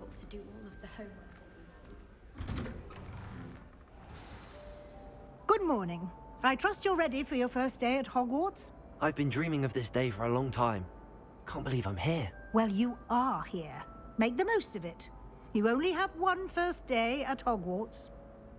got to do all of the homework. Good morning. I trust you're ready for your first day at Hogwarts? I've been dreaming of this day for a long time. Can't believe I'm here. Well, you are here. Make the most of it. You only have one first day at Hogwarts.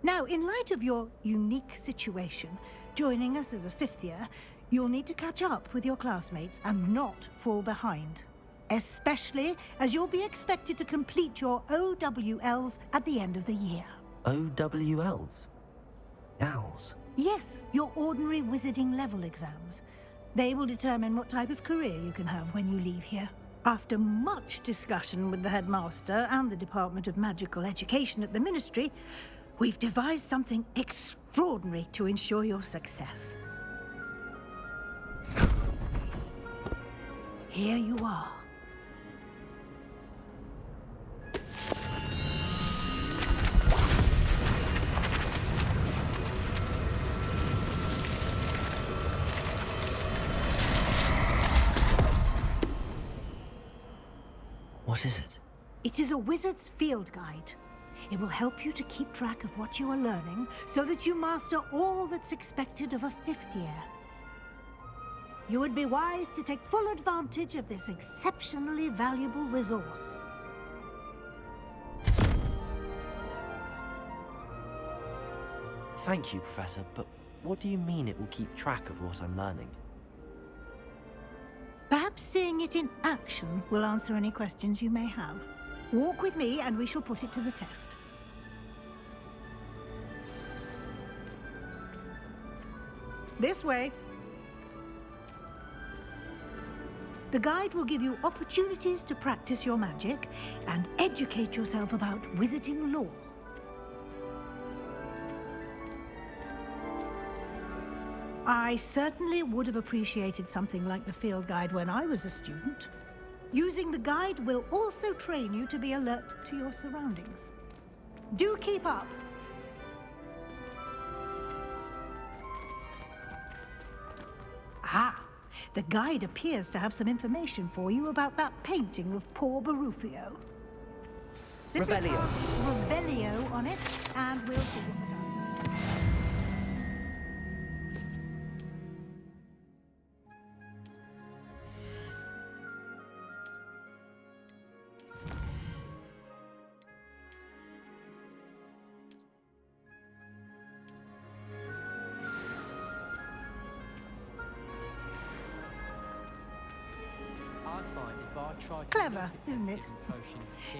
Now, in light of your unique situation, joining us as a fifth year, you'll need to catch up with your classmates and not fall behind. Especially as you'll be expected to complete your OWLs at the end of the year. OWLs? Owls? Yes, your ordinary wizarding level exams. They will determine what type of career you can have when you leave here. After much discussion with the headmaster and the Department of Magical Education at the Ministry, we've devised something extraordinary to ensure your success. Here you are. What is it? It is a wizard's field guide. It will help you to keep track of what you are learning so that you master all that's expected of a fifth year. You would be wise to take full advantage of this exceptionally valuable resource. Thank you, Professor, but what do you mean it will keep track of what I'm learning? Perhaps seeing it in action will answer any questions you may have. Walk with me and we shall put it to the test. This way. The guide will give you opportunities to practice your magic and educate yourself about wizarding lore. I certainly would have appreciated something like the field guide when I was a student. Using the guide will also train you to be alert to your surroundings. Do keep up! Ah, the guide appears to have some information for you about that painting of poor Barufio. Simply Revelio. pass Revelio on it, and we'll see what the guide. Clever, isn't it?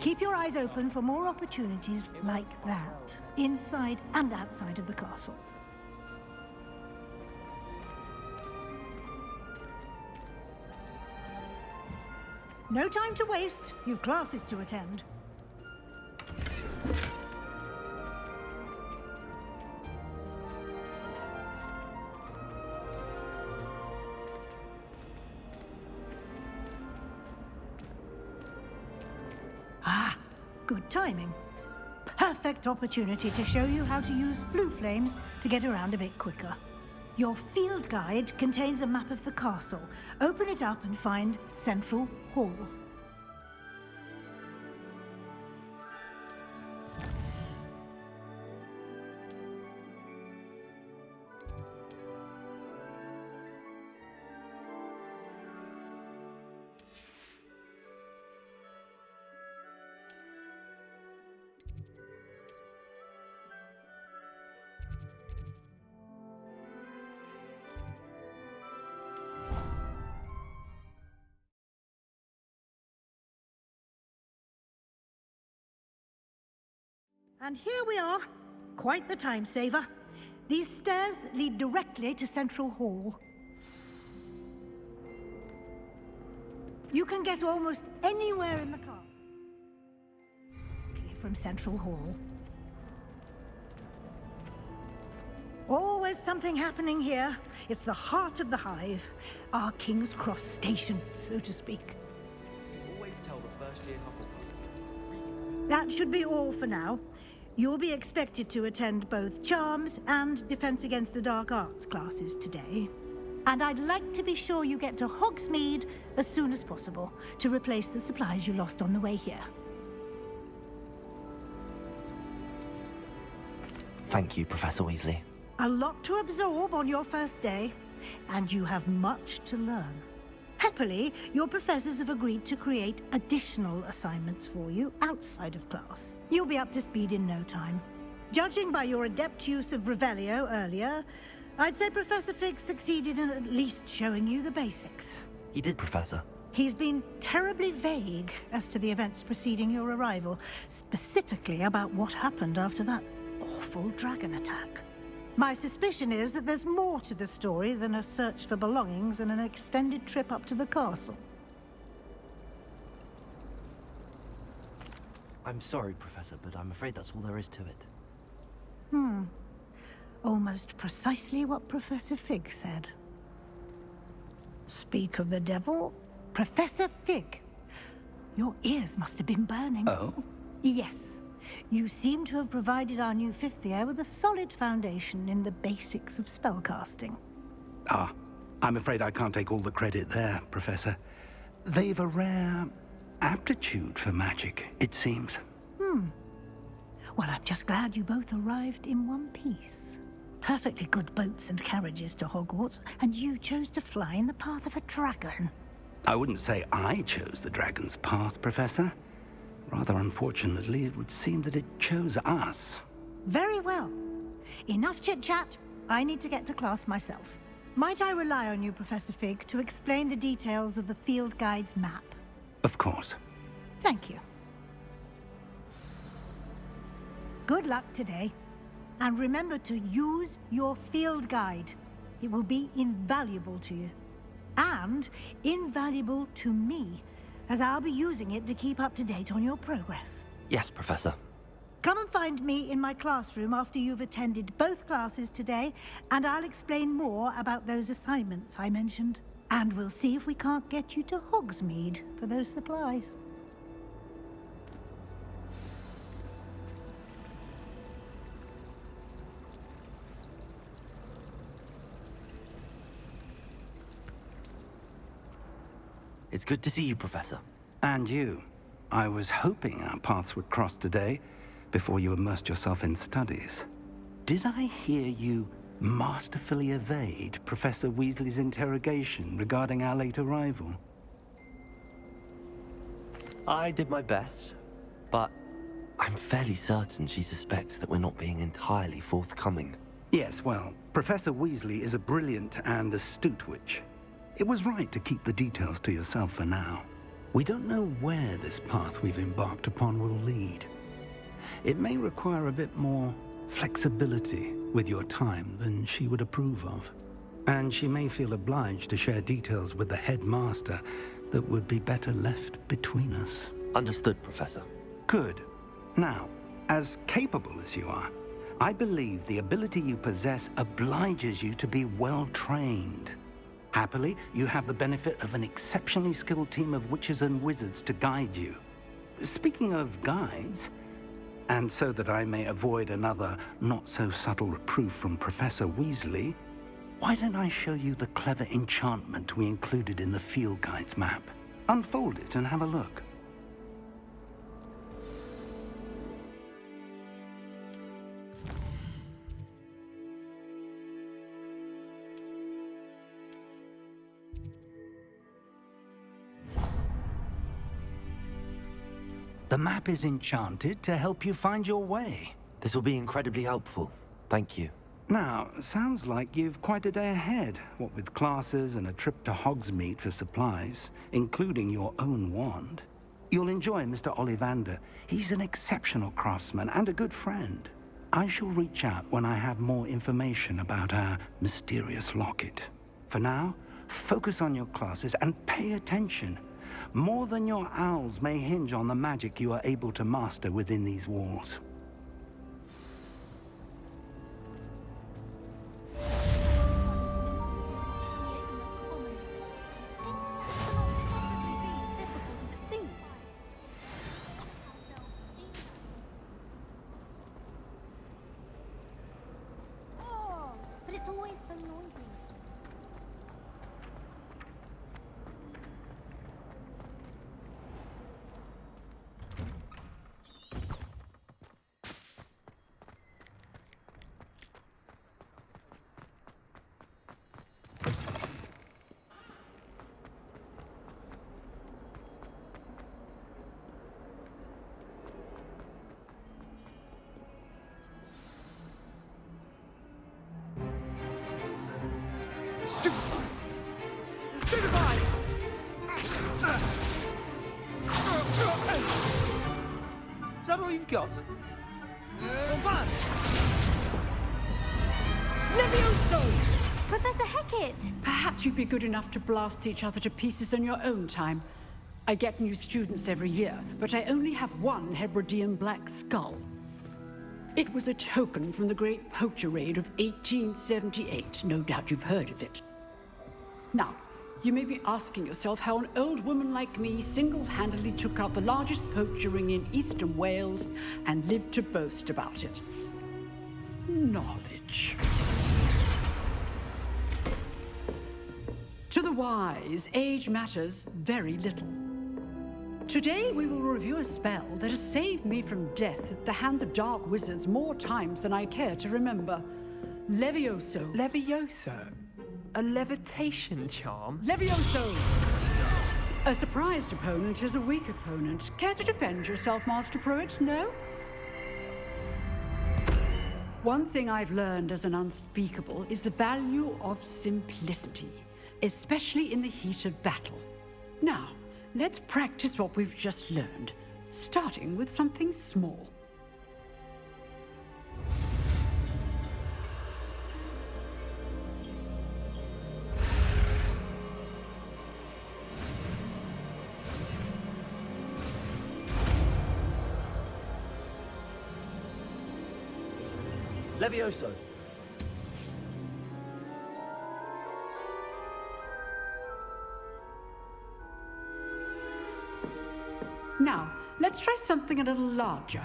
Keep your eyes open for more opportunities like that, inside and outside of the castle. No time to waste. You've classes to attend. Good timing. Perfect opportunity to show you how to use flue flames to get around a bit quicker. Your field guide contains a map of the castle. Open it up and find Central Hall. And here we are. Quite the time saver. These stairs lead directly to Central Hall. You can get almost anywhere in the castle from Central Hall. Always something happening here. It's the heart of the hive. Our King's Cross station, so to speak. Always tell the first year Hufflepuff. That should be all for now. You'll be expected to attend both Charms and Defense Against the Dark Arts classes today. And I'd like to be sure you get to Hogsmeade as soon as possible to replace the supplies you lost on the way here. Thank you, Professor Weasley. A lot to absorb on your first day, and you have much to learn. Happily, your professors have agreed to create additional assignments for you outside of class. You'll be up to speed in no time. Judging by your adept use of Revelio earlier, I'd say Professor Fig succeeded in at least showing you the basics. He did, Professor. He's been terribly vague as to the events preceding your arrival, specifically about what happened after that awful dragon attack. My suspicion is that there's more to the story than a search for belongings and an extended trip up to the castle. I'm sorry, Professor, but I'm afraid that's all there is to it. Almost precisely what Professor Fig said. Speak of the devil, Professor Fig. Your ears must have been burning. Oh? Yes. You seem to have provided our new fifth year with a solid foundation in the basics of spellcasting. Ah, I'm afraid I can't take all the credit there, Professor. They've a rare aptitude for magic, it seems. Well, I'm just glad you both arrived in one piece. Perfectly good boats and carriages to Hogwarts, and you chose to fly in the path of a dragon. I wouldn't say I chose the dragon's path, Professor. Rather unfortunately, it would seem that it chose us. Very well. Enough chit-chat. I need to get to class myself. Might I rely on you, Professor Fig, to explain the details of the field guide's map? Of course. Thank you. Good luck today. And remember to use your field guide. It will be invaluable to you. And invaluable to me, as I'll be using it to keep up to date on your progress. Yes, Professor. Come and find me in my classroom after you've attended both classes today, and I'll explain more about those assignments I mentioned. And we'll see if we can't get you to Hogsmeade for those supplies. It's good to see you, Professor. And you. I was hoping our paths would cross today, before you immersed yourself in studies. Did I hear you masterfully evade Professor Weasley's interrogation regarding our late arrival? I did my best, but I'm fairly certain she suspects that we're not being entirely forthcoming. Yes, well, Professor Weasley is a brilliant and astute witch. It was right to keep the details to yourself for now. We don't know where this path we've embarked upon will lead. It may require a bit more flexibility with your time than she would approve of. And she may feel obliged to share details with the headmaster that would be better left between us. Understood, Professor. Good. Now, as capable as you are, I believe the ability you possess obliges you to be well trained. Happily, you have the benefit of an exceptionally skilled team of witches and wizards to guide you. Speaking of guides, and so that I may avoid another not-so-subtle reproof from Professor Weasley, why don't I show you the clever enchantment we included in the field guide's map? Unfold it and have a look. The map is enchanted to help you find your way. This will be incredibly helpful. Thank you. Now, sounds like you've quite a day ahead, what with classes and a trip to Hogsmeade for supplies, including your own wand. You'll enjoy Mr. Ollivander. He's an exceptional craftsman and a good friend. I shall reach out when I have more information about our mysterious locket. For now, focus on your classes and pay attention. More than your owls may hinge on the magic you are able to master within these walls. But it's always so noisy. Stupefy! Is that all you've got? Levioso! Professor Hecat! Perhaps you'd be good enough to blast each other to pieces on your own time. I get new students every year, but I only have one Hebridean black skull. It was a token from the Great Poacher Raid of 1878. No doubt you've heard of it. Now, you may be asking yourself how an old woman like me single-handedly took out the largest poacher ring in eastern Wales and lived to boast about it. Knowledge. To the wise, age matters very little. Today we will review a spell that has saved me from death at the hands of dark wizards more times than I care to remember. Levioso. Levioso? A levitation charm? Levioso! A surprised opponent is a weak opponent. Care to defend yourself, Master Pruitt? No? One thing I've learned as an unspeakable is the value of simplicity, especially in the heat of battle. Now, let's practice what we've just learned, starting with something small. Levioso. Now, let's try something a little larger.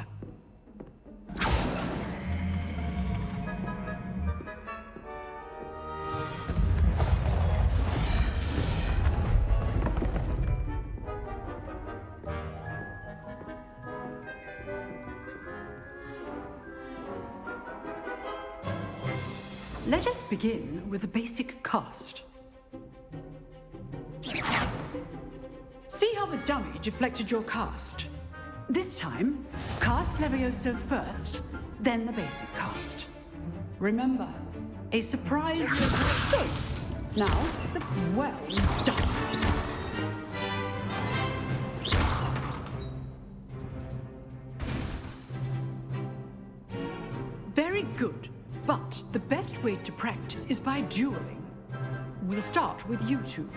Let us begin with a basic cast. See how the dummy deflected your cast? This time, cast Levioso first, then the basic cast. Remember, a surprise good. Now, well done. Very good, but the best way to practice is by dueling. We'll start with you two.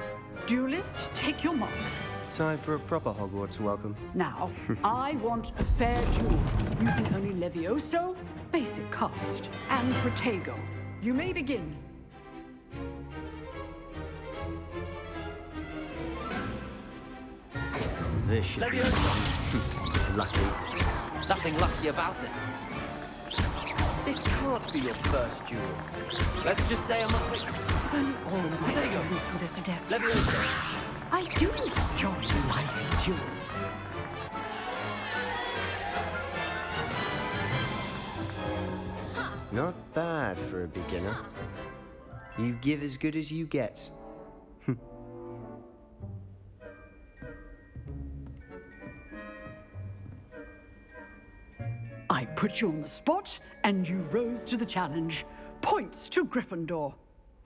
Duelists, take your marks. Time for a proper Hogwarts welcome. Now, I want a fair duel, using only Levioso, basic cast, and Protego. You may begin. This should be lucky. Nothing lucky about it. This can't be your first duel. Let's just say I'm a quick. If only all of my Protego. duels were this adept. Levioso. I do enjoy a lively duel. Not bad for a beginner. You give as good as you get. I put you on the spot, and you rose to the challenge. Points to Gryffindor.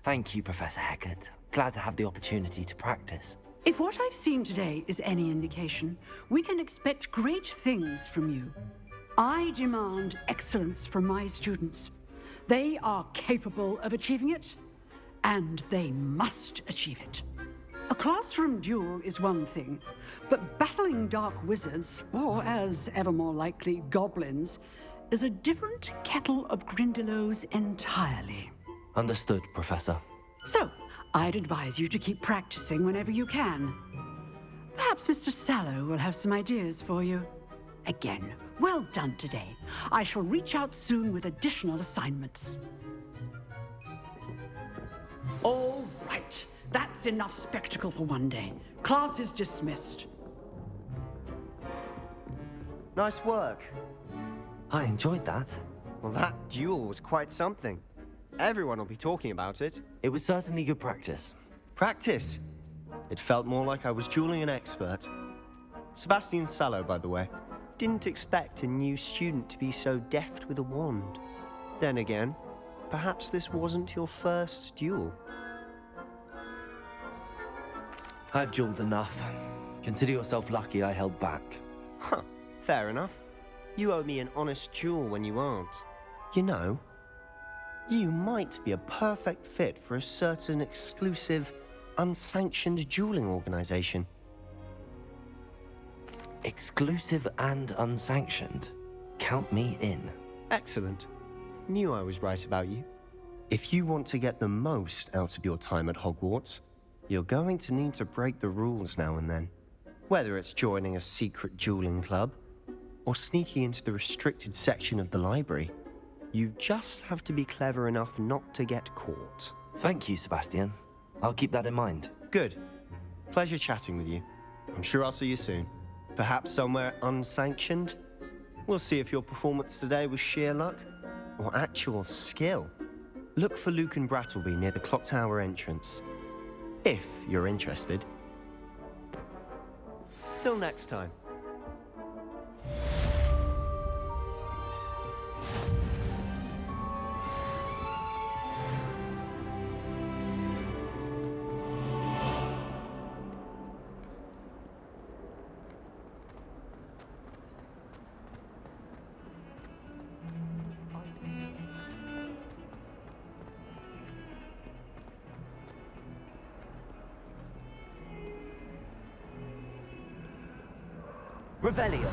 Thank you, Professor Hecat. Glad to have the opportunity to practice. If what I've seen today is any indication, we can expect great things from you. I demand excellence from my students. They are capable of achieving it, and they must achieve it. A classroom duel is one thing, but battling dark wizards, or as ever more likely, goblins, is a different kettle of Grindylows entirely. Understood, Professor. So, I'd advise you to keep practicing whenever you can. Perhaps Mr. Sallow will have some ideas for you. Again, well done today. I shall reach out soon with additional assignments. All right. That's enough spectacle for one day. Class is dismissed. Nice work. I enjoyed that. Well, that duel was quite something. Everyone will be talking about it. It was certainly good practice. Practice. It felt more like I was dueling an expert. Sebastian Sallow, by the way. Didn't expect a new student to be so deft with a wand. Then again, perhaps this wasn't your first duel. I've dueled enough. Consider yourself lucky I held back. Huh, fair enough. You owe me an honest duel when you aren't. You know, you might be a perfect fit for a certain exclusive, unsanctioned dueling organization. Exclusive and unsanctioned. Count me in. Excellent. Knew I was right about you. If you want to get the most out of your time at Hogwarts, you're going to need to break the rules now and then. Whether it's joining a secret dueling club, or sneaking into the restricted section of the library, you just have to be clever enough not to get caught. Thank you, Sebastian. I'll keep that in mind. Good. Pleasure chatting with you. I'm sure I'll see you soon. Perhaps somewhere unsanctioned? We'll see if your performance today was sheer luck or actual skill. Look for Luke and Brattleby near the clock tower entrance, if you're interested. Till next time. Revelio.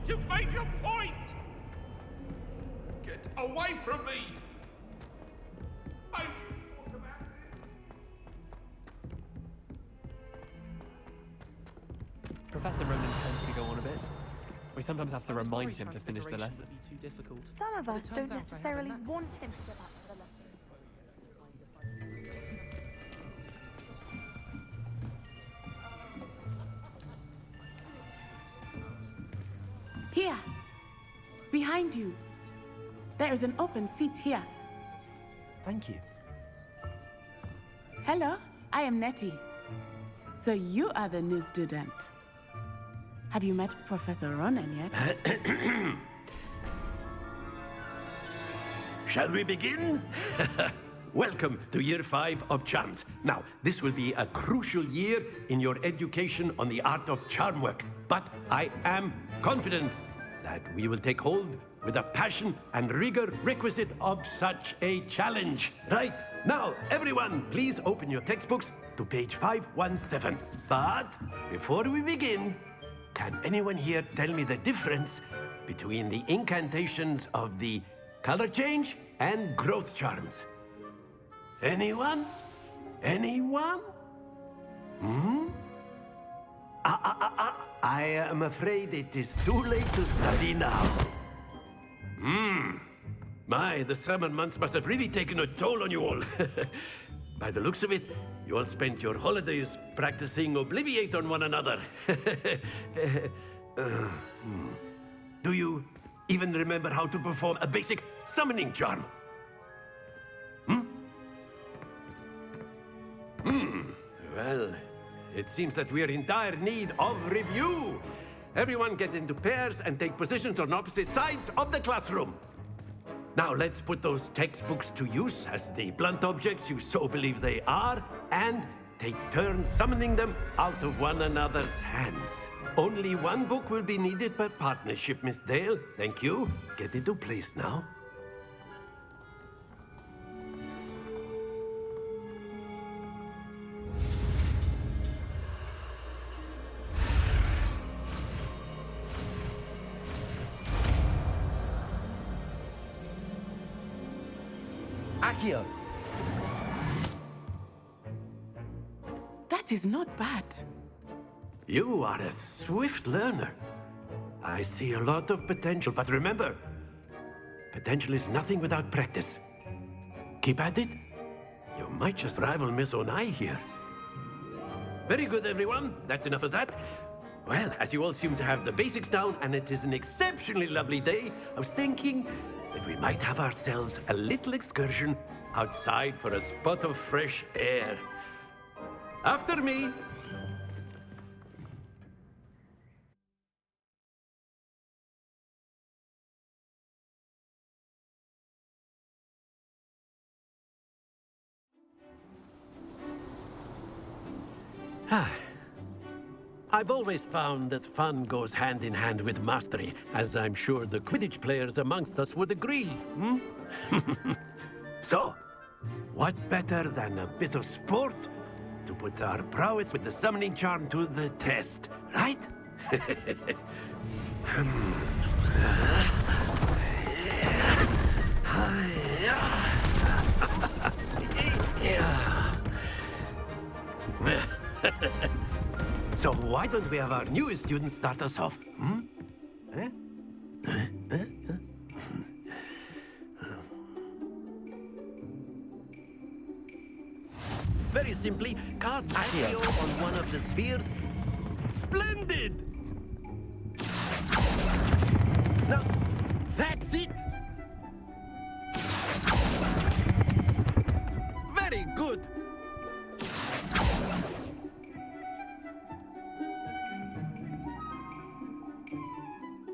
You've made your point! Get away from me! I... Professor Ronan tends to go on a bit. We sometimes have to remind him to finish the lesson. Too difficult. Some of us don't turns out I have necessarily enough. want him to go back to the lesson. Here, behind you. There is an open seat here. Thank you. Hello, I am Nettie. So you are the new student. Have you met Professor Ronan yet? Shall we begin? Welcome to Year 5 of Charms. Now, this will be a crucial year in your education on the art of charm work. But I am confident that we will take hold with the passion and rigor requisite of such a challenge. Right, now, everyone, please open your textbooks to page 517. But before we begin, can anyone here tell me the difference between the incantations of the color change and growth charms? Anyone? Anyone? I am afraid it is too late to study now. My, the summer months must have really taken a toll on you all. By the looks of it, you all spent your holidays practicing Obliviate on one another. Do you even remember how to perform a basic summoning charm? Well, it seems that we are in dire need of review. Everyone get into pairs and take positions on opposite sides of the classroom. Now let's put those textbooks to use as the blunt objects you so believe they are, and take turns summoning them out of one another's hands. Only one book will be needed per partnership, Miss Dale. Thank you. Get into place now. Accio. That is not bad. You are a swift learner. I see a lot of potential, but remember, potential is nothing without practice. Keep at it. You might just rival Miss Onai here. Very good, everyone. That's enough of that. Well, as you all seem to have the basics down, and it is an exceptionally lovely day, I was thinking that we might have ourselves a little excursion outside for a spot of fresh air. After me. I've always found that fun goes hand in hand with mastery, as I'm sure the Quidditch players amongst us would agree, hmm? So, what better than a bit of sport to put our prowess with the summoning charm to the test, right? So why don't we have our newest student start us off? Hmm? Eh? Very simply, cast Accio on one of the spheres. Splendid! Now, that's it! Very good!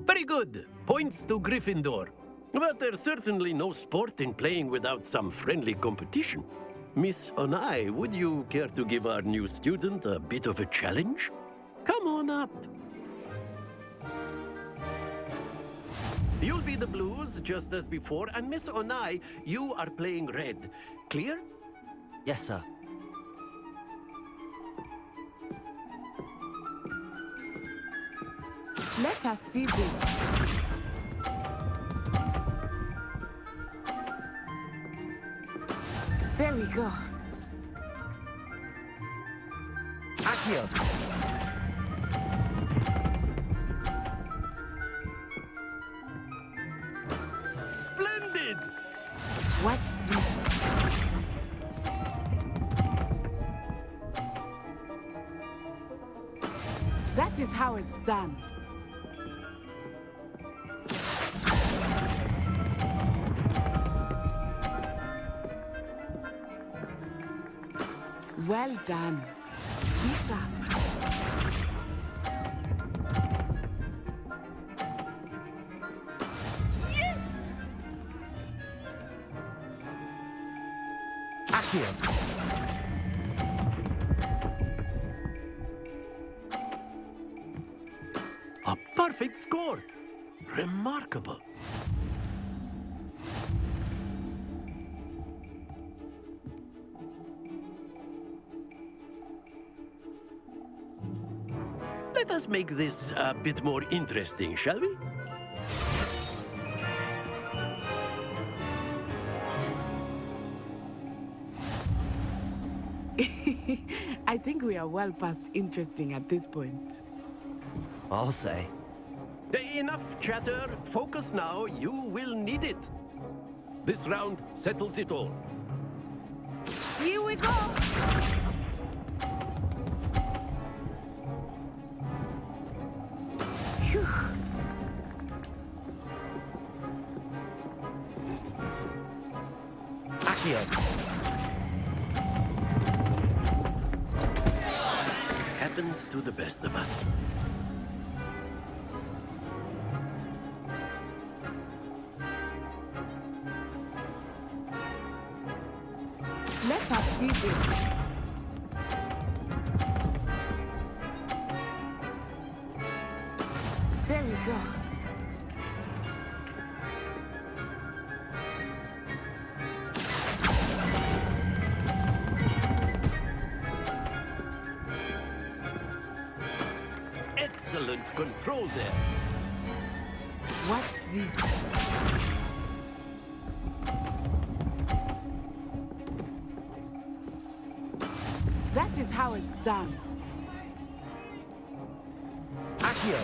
Very good. Points to Gryffindor. But there's certainly no sport in playing without some friendly competition. Miss Onai, would you care to give our new student a bit of a challenge? Come on up. You'll be the blues, just as before, and Miss Onai, you are playing red. Clear? Yes, sir. Let us see this. There we go. Accio! Splendid! Watch this. That is how it's done. Well done. Be sharp. Yes! Accio! A perfect score! Remarkable. Let us make this a bit more interesting, shall we? I think we are well past interesting at this point. I'll say. Enough chatter. Focus now. You will need it. This round settles it all. Here we go! Phew. Accio! Happens to the best of us. Let us see this. There we go. Excellent control there. Watch this. That is how it's done. Accio!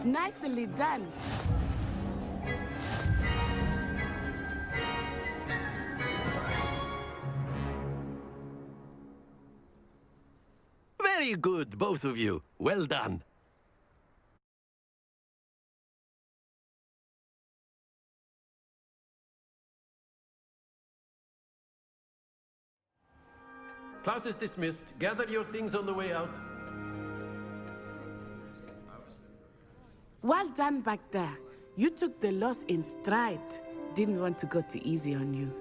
Nicely done. Very good, both of you. Well done. Class is dismissed. Gather your things on the way out. Well done back there. You took the loss in stride. didn't want to go too easy on you.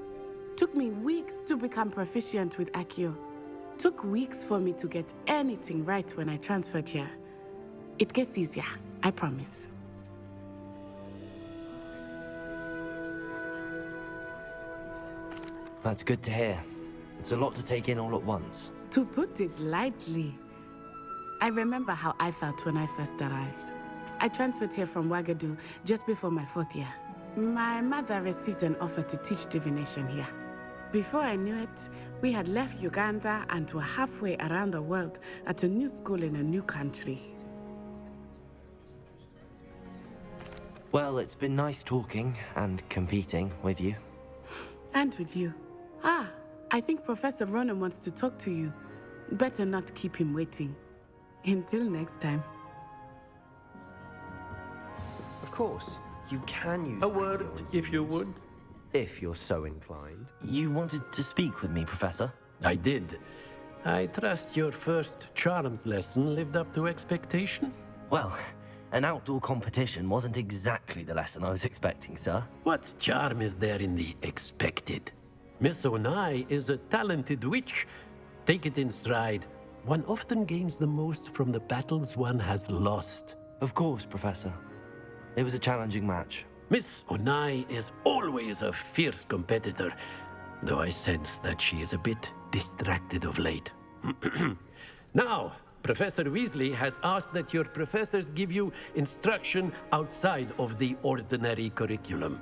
Took me weeks to become proficient with Accio. Took weeks for me to get anything right when I transferred here. It gets easier, I promise. That's good to hear. It's a lot to take in all at once. To put it lightly, I remember how I felt when I first arrived. I transferred here from Wagadu just before my 4th year. My mother received an offer to teach divination here. Before I knew it, we had left Uganda and were halfway around the world at a new school in a new country. Well, it's been nice talking and competing with you. And with you. Ah, I think Professor Ronan wants to talk to you. Better not keep him waiting. Until next time. Of course, you can use A word, if you would. if you're so inclined. You wanted to speak with me, Professor? I did. I trust your first charms lesson lived up to expectation? Well, an outdoor competition wasn't exactly the lesson I was expecting, sir. What charm is there in the expected? Miss Onai is a talented witch. Take it in stride. One often gains the most from the battles one has lost. Of course, Professor. It was a challenging match. Miss Onai is always a fierce competitor, though I sense that she is a bit distracted of late. Now, Professor Weasley has asked that your professors give you instruction outside of the ordinary curriculum.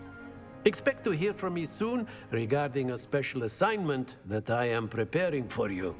Expect to hear from me soon regarding a special assignment that I am preparing for you.